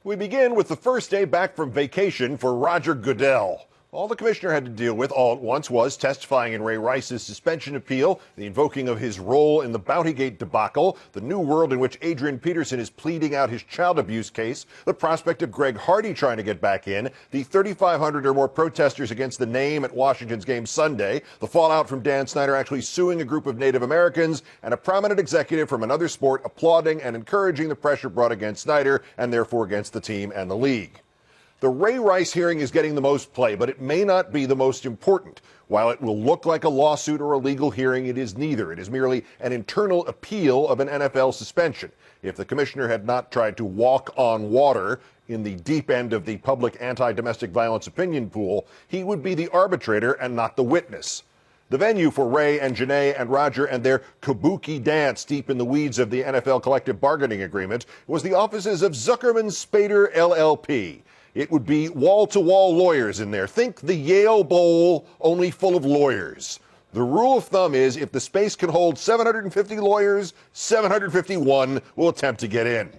We begin with the first day back from vacation for Roger Goodell. All the commissioner had to deal with all at once was testifying in Ray Rice's suspension appeal, the invoking of his role in the Bountygate debacle, the new world in which Adrian Peterson is pleading out his child abuse case, the prospect of Greg Hardy trying to get back in, the 3,500 or more protesters against the name at Washington's game Sunday, the fallout from Dan Snyder actually suing a group of Native Americans, and a prominent executive from another sport applauding and encouraging the pressure brought against Snyder and therefore against the team and the league. The Ray Rice hearing is getting the most play, but it may not be the most important. While it will look like a lawsuit or a legal hearing, it is neither. It is merely an internal appeal of an NFL suspension. If the commissioner had not tried to walk on water in the deep end of the public anti-domestic violence opinion pool, he would be the arbitrator and not the witness. The venue for Ray and Janae and Roger and their kabuki dance deep in the weeds of the NFL collective bargaining agreement was the offices of Zuckerman Spader LLP. It would be wall-to-wall lawyers in there. Think the Yale Bowl, only full of lawyers. The rule of thumb is if the space can hold 750 lawyers, 751 will attempt to get in.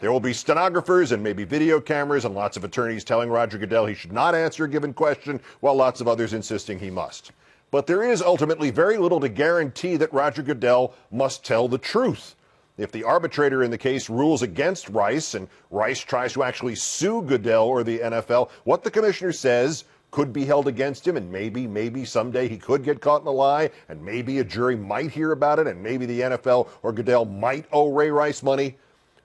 There will be stenographers and maybe video cameras and lots of attorneys telling Roger Goodell he should not answer a given question, while lots of others insisting he must. But there is ultimately very little to guarantee that Roger Goodell must tell the truth. If the arbitrator in the case rules against Rice and Rice tries to actually sue Goodell or the NFL, what the commissioner says could be held against him, and maybe someday he could get caught in a lie, and maybe a jury might hear about it, and maybe the NFL or Goodell might owe Ray Rice money.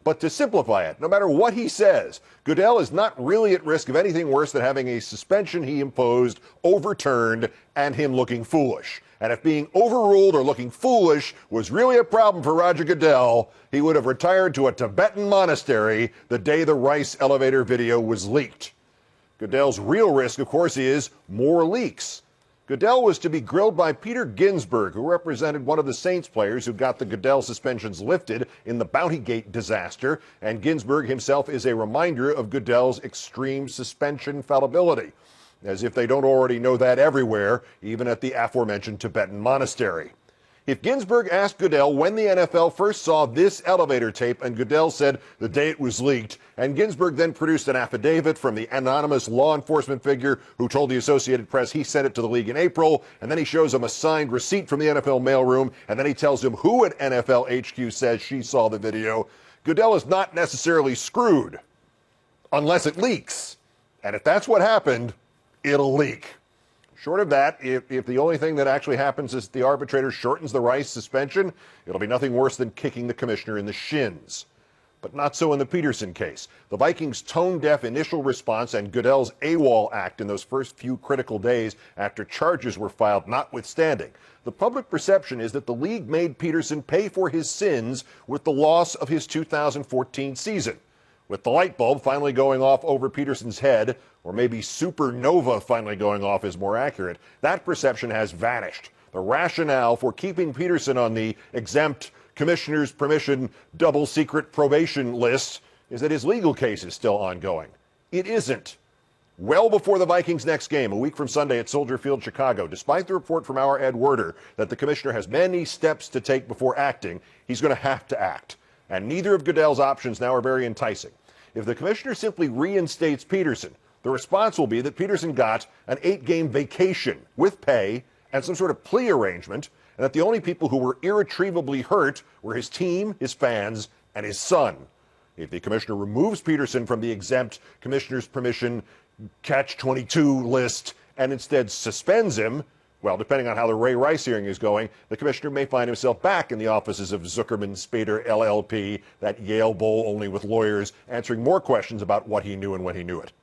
But to simplify it, no matter what he says, Goodell is not really at risk of anything worse than having a suspension he imposed overturned and him looking foolish. And if being overruled or looking foolish was really a problem for Roger Goodell, he would have retired to a Tibetan monastery the day the Rice elevator video was leaked. Goodell's real risk, of course, is more leaks. Goodell was to be grilled by Peter Ginsburg, who represented one of the Saints players who got the Goodell suspensions lifted in the Bountygate disaster, and Ginsburg himself is a reminder of Goodell's extreme suspension fallibility. As if they don't already know that everywhere, even at the aforementioned Tibetan monastery. If Ginsburg asked Goodell when the NFL first saw this elevator tape, and Goodell said the day it was leaked, and Ginsburg then produced an affidavit from the anonymous law enforcement figure who told the Associated Press he sent it to the league in April, and then he shows him a signed receipt from the NFL mailroom, and then he tells him who at NFL HQ says she saw the video, Goodell is not necessarily screwed, unless it leaks. And if that's what happened, it'll leak. Short of that, if the only thing that actually happens is the arbitrator shortens the Rice suspension, it'll be nothing worse than kicking the commissioner in the shins. But not so in the Peterson case. The Vikings' tone-deaf initial response and Goodell's AWOL act in those first few critical days after charges were filed notwithstanding, the public perception is that the league made Peterson pay for his sins with the loss of his 2014 season. With the light bulb finally going off over Peterson's head, or maybe supernova finally going off is more accurate, that perception has vanished. The rationale for keeping Peterson on the exempt commissioner's permission double secret probation list is that his legal case is still ongoing. It isn't. Well before the Vikings' next game, a week from Sunday at Soldier Field, Chicago, despite the report from our Ed Werder that the commissioner has many steps to take before acting, he's going to have to act. And neither of Goodell's options now are very enticing. If the commissioner simply reinstates Peterson, the response will be that Peterson got an 8-game vacation with pay and some sort of plea arrangement, and that the only people who were irretrievably hurt were his team, his fans, and his son. If the commissioner removes Peterson from the exempt commissioner's permission catch-22 list and instead suspends him, well, depending on how the Ray Rice hearing is going, the commissioner may find himself back in the offices of Zuckerman Spader LLP, that Yale Bowl only with lawyers, answering more questions about what he knew and when he knew it.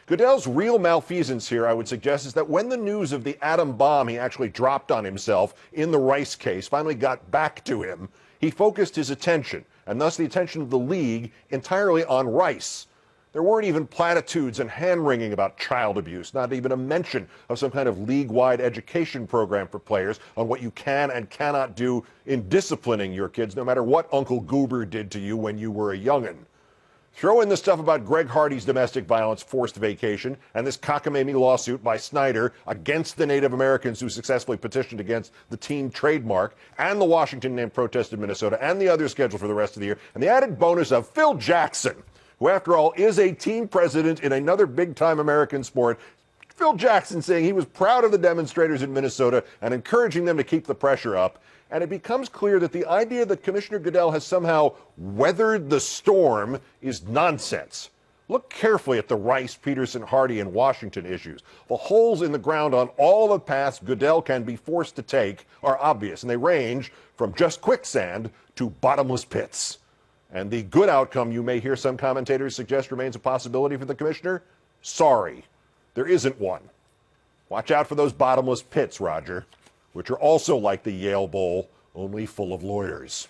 Goodell's real malfeasance here, I would suggest, is that when the news of the atom bomb he actually dropped on himself in the Rice case finally got back to him, he focused his attention, and thus the attention of the league, entirely on Rice. There weren't even platitudes and hand-wringing about child abuse, not even a mention of some kind of league-wide education program for players on what you can and cannot do in disciplining your kids, no matter what Uncle Goober did to you when you were a young'un. Throw in the stuff about Greg Hardy's domestic violence forced vacation and this cockamamie lawsuit by Snyder against the Native Americans who successfully petitioned against the team trademark, and the Washington name protest in Minnesota, and the others scheduled for the rest of the year, and the added bonus of Phil Jackson, who, after all, is a team president in another big-time American sport. Phil Jackson saying he was proud of the demonstrators in Minnesota and encouraging them to keep the pressure up. And it becomes clear that the idea that Commissioner Goodell has somehow weathered the storm is nonsense. Look carefully at the Rice, Peterson, Hardy, and Washington issues. The holes in the ground on all the paths Goodell can be forced to take are obvious, and they range from just quicksand to bottomless pits. And the good outcome you may hear some commentators suggest remains a possibility for the commissioner? Sorry, there isn't one. Watch out for those bottomless pits, Roger, which are also like the Yale Bowl, only full of lawyers.